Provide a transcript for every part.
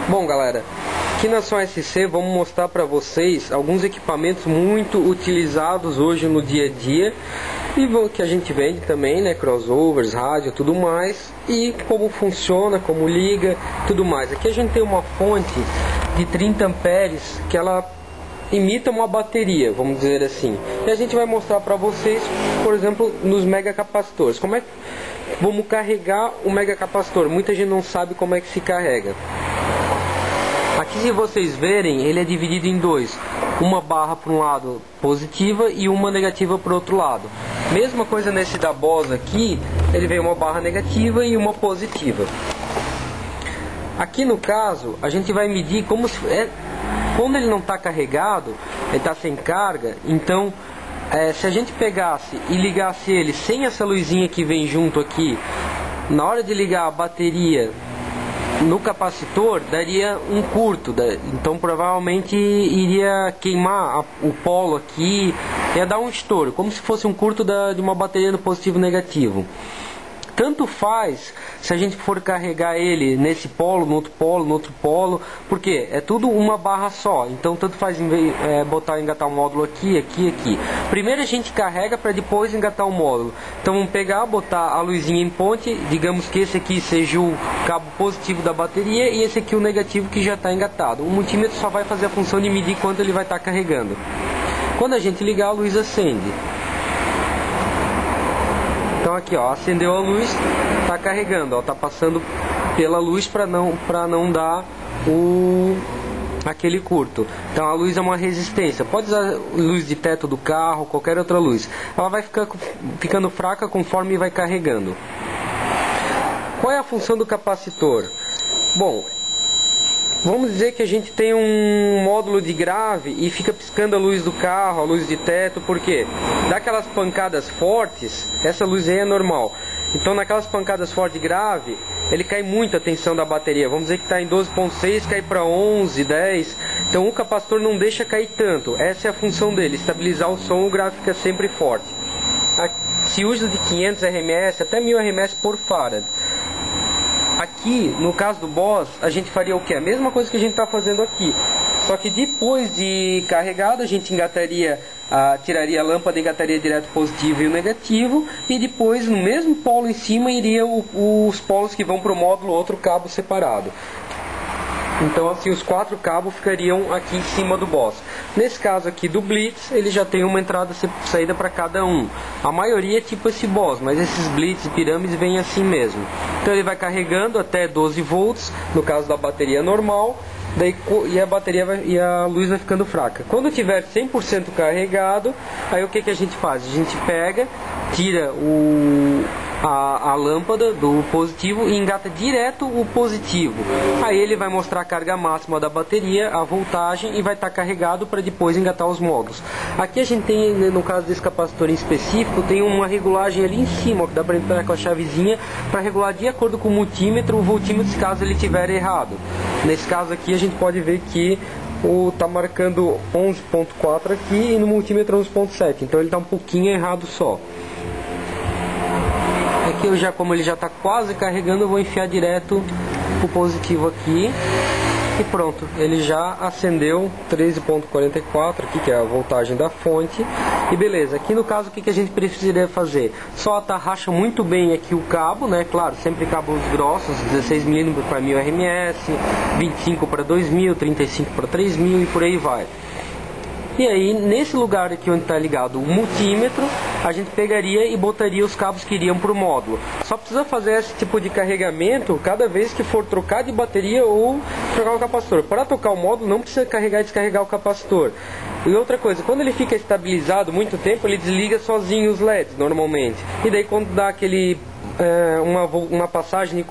Bom, galera, aqui na Som SC vamos mostrar para vocês alguns equipamentos muito utilizados hoje no dia a dia e que a gente vende também, né, crossovers, rádio, tudo mais, e como funciona, como liga, tudo mais. Aqui a gente tem uma fonte de 30 amperes que ela imita uma bateria, vamos dizer assim, e a gente vai mostrar para vocês, por exemplo, nos megacapacitores, como é que vamos carregar o megacapacitor. Muita gente não sabe como é que se carrega. Aqui, se vocês verem, ele é dividido em dois, uma barra para um lado positiva e uma negativa para o outro lado. Mesma coisa nesse da Boss aqui, ele vem uma barra negativa e uma positiva. Aqui no caso, a gente vai medir como se quando ele não está carregado, ele está sem carga. Então se a gente pegasse e ligasse ele sem essa luzinha que vem junto aqui, na hora de ligar a bateria no capacitor, daria um curto, então provavelmente iria queimar o polo aqui, ia dar um estouro, como se fosse um curto de uma bateria no positivo e negativo. Tanto faz se a gente for carregar ele nesse polo, no outro polo, porque é tudo uma barra só. Então tanto faz engatar um módulo aqui. Primeiro a gente carrega para depois engatar o módulo. Então vamos pegar, botar a luzinha em ponte, digamos que esse aqui seja o cabo positivo da bateria e esse aqui o negativo que já está engatado. O multímetro só vai fazer a função de medir quanto ele vai estar carregando. Quando a gente ligar, a luz acende. Então aqui, ó, acendeu a luz, tá carregando, ó, tá passando pela luz para não dar aquele curto. Então a luz é uma resistência. Pode usar luz de teto do carro, qualquer outra luz. Ela vai ficando fraca conforme vai carregando. Qual é a função do capacitor? Bom, vamos dizer que a gente tem um módulo de grave e fica piscando a luz do carro, a luz de teto, porque dá aquelas pancadas fortes, essa luz aí é normal. Então naquelas pancadas fortes de grave, ele cai muito a tensão da bateria. Vamos dizer que está em 12.6, cai para 11, 10. Então o capacitor não deixa cair tanto. Essa é a função dele, estabilizar o som, o grave fica sempre forte. Se usa de 500 RMS até 1000 RMS por farad. Aqui, no caso do Boss, a gente faria o que? A mesma coisa que a gente está fazendo aqui. Só que depois de carregado, a gente tiraria a lâmpada e engataria direto o positivo e o negativo. E depois, no mesmo polo em cima, iria os polos que vão para o módulo, outro cabo separado. Então assim os 4 cabos ficariam aqui em cima do Boss. Nesse caso aqui do Blitz, ele já tem uma entrada e saída para cada um. A maioria é tipo esse Boss, mas esses Blitz e pirâmides vêm assim mesmo. Então ele vai carregando até 12 volts, no caso da bateria normal, e a bateria e a luz vai ficando fraca. Quando tiver 100% carregado, aí o que a gente faz? A gente pega, tira a lâmpada do positivo e engata direto o positivo. Aí ele vai mostrar a carga máxima da bateria, a voltagem, e vai estar carregado para depois engatar os módulos. Aqui a gente tem, no caso desse capacitor em específico, tem uma regulagem ali em cima, que dá para entrar com a chavezinha para regular de acordo com o multímetro, o voltímetro, caso ele estiver errado. Nesse caso aqui a gente pode ver que tá marcando 11.4 aqui e no multímetro 11.7, então ele está um pouquinho errado só. Aqui como ele já está quase carregando, eu vou enfiar direto o positivo aqui e pronto, ele já acendeu 13.44 aqui, que é a voltagem da fonte, e beleza. Aqui no caso, o que a gente precisaria fazer? Só atarracha muito bem aqui o cabo, né? Claro, sempre cabos grossos, 16 mm para 1000 RMS, 25 para 2000, 35 para 3000 e por aí vai. E aí, nesse lugar aqui onde está ligado o multímetro, a gente pegaria e botaria os cabos que iriam para o módulo. Só precisa fazer esse tipo de carregamento cada vez que for trocar de bateria ou trocar o capacitor. Para trocar o módulo não precisa carregar e descarregar o capacitor. E outra coisa, quando ele fica estabilizado muito tempo, ele desliga sozinho os LEDs normalmente. E daí quando dá aquele uma passagem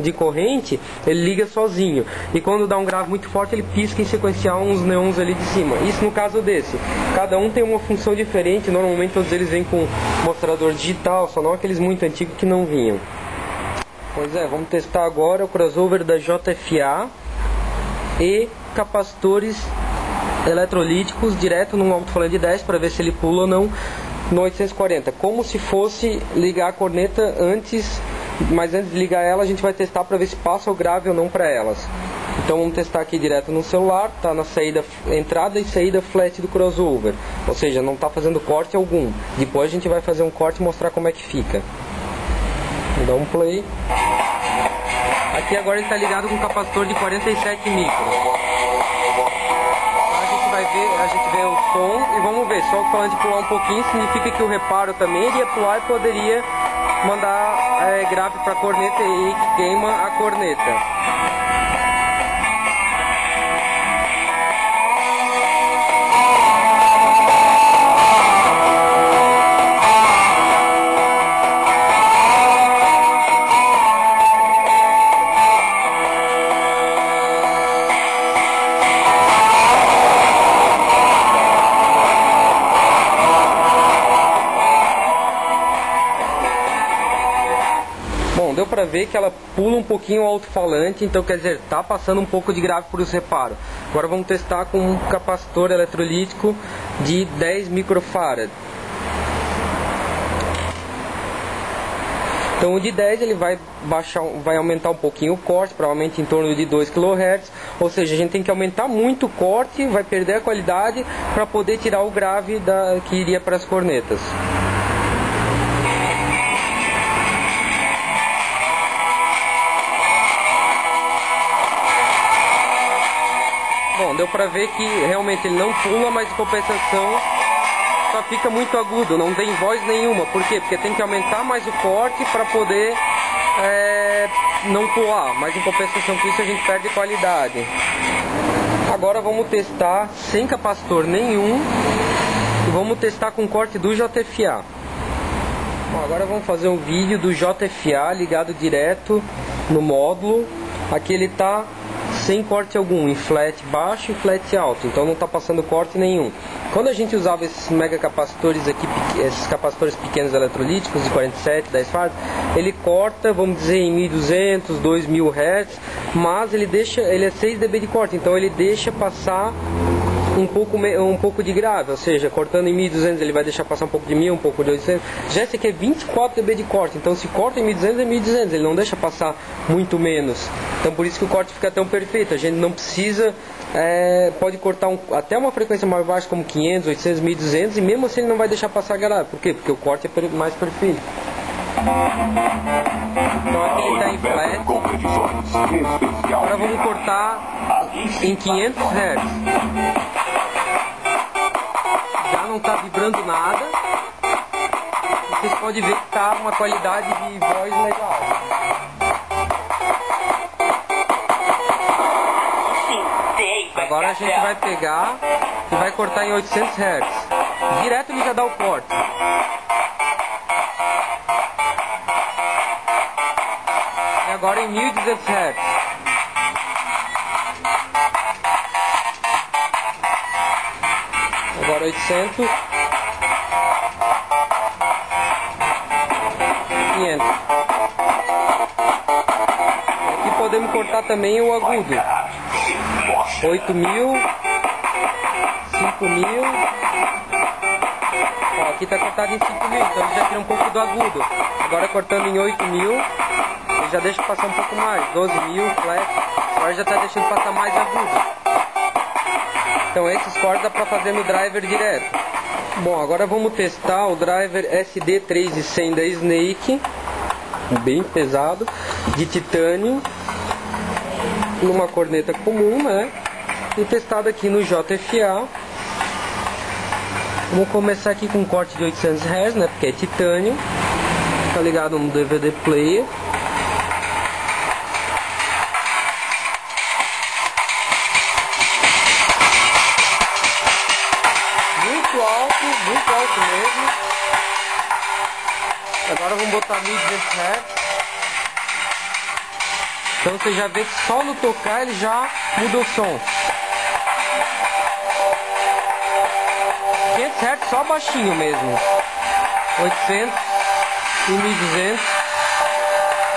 de corrente, ele liga sozinho, e quando dá um grave muito forte ele pisca em sequencial uns neons ali de cima. Isso no caso desse, cada um tem uma função diferente. Normalmente todos eles vêm com mostrador digital, só não aqueles muito antigos que não vinham. Pois é, vamos testar agora o crossover da JFA e capacitores eletrolíticos direto num alto-falante de 10 para ver se ele pula ou não no 840, como se fosse ligar a corneta antes, mas antes de ligar ela a gente vai testar para ver se passa o grave ou não para elas. Então vamos testar aqui direto no celular, tá na saída, entrada e saída flat do crossover, ou seja, não está fazendo corte algum. Depois a gente vai fazer um corte e mostrar como é que fica. Vou dar um play. Aqui agora ele está ligado com um capacitor de 47 micros. A gente vê o som e vamos ver, só o falante pular um pouquinho significa que o reparo também iria pular e poderia mandar grave para a corneta e que queima a corneta. Bom, deu pra ver que ela pula um pouquinho o alto-falante, então quer dizer, tá passando um pouco de grave por esse reparo. Agora vamos testar com um capacitor eletrolítico de 10 microfarad. Então o de 10 ele vai aumentar um pouquinho o corte, provavelmente em torno de 2 kHz, ou seja, a gente tem que aumentar muito o corte, vai perder a qualidade para poder tirar o grave que iria para as cornetas. Bom, deu pra ver que realmente ele não pula, mas em compensação só fica muito agudo, não tem voz nenhuma. Por quê? Porque tem que aumentar mais o corte para poder não pular, mas em compensação com isso a gente perde qualidade. Agora vamos testar sem capacitor nenhum e vamos testar com corte do JFA. Bom, agora vamos fazer um vídeo do JFA ligado direto no módulo. Aqui ele está sem corte algum, em flat baixo e flat alto, então não está passando corte nenhum. Quando a gente usava esses mega capacitores aqui, esses capacitores pequenos eletrolíticos de 47, 10 farads, ele corta, vamos dizer, em 1200, 2000 Hz, mas ele é 6 dB de corte, então ele deixa passar um pouco de grave, ou seja, cortando em 1200 ele vai deixar passar um pouco de 1000, um pouco de 800. Já esse aqui é 24 dB de corte, então se corta em 1200 é 1200, ele não deixa passar muito menos. Então por isso que o corte fica tão perfeito. A gente não precisa, pode cortar até uma frequência mais baixa como 500, 800, 1200 e mesmo assim ele não vai deixar passar grave. Por quê? Porque o corte é mais perfeito. Então aqui ele está em flat. Agora vamos cortar em 500 Hz. Já não está vibrando nada. Vocês podem ver que está uma qualidade de voz legal. Agora a gente vai pegar e vai cortar em 800 Hz. Direto ele já dá o corte. E agora em 1200 Hz. Agora 800. 500. Aqui podemos cortar também o agudo. 8000, 5000. Ó, aqui está cortado em 5000, então ele já tira um pouco do agudo. Agora cortando em 8000, ele já deixa passar um pouco mais. 12000, flat. Agora já está deixando passar mais agudo. Então esses cortes dá para fazer no driver direto. Bom, agora vamos testar o driver SD3100 da Snake, bem pesado, de titânio, numa corneta comum, né? E testado aqui no JFA. Vamos começar aqui com um corte de 800 Hz, né? Porque é titânio. Tá ligado no DVD player. Muito alto mesmo. Agora vamos botar 1200 Hz. Então você já vê que só no tocar ele já muda o som. 500 Hz só baixinho mesmo. 800 e 1200.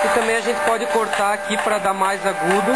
E também a gente pode cortar aqui para dar mais agudo.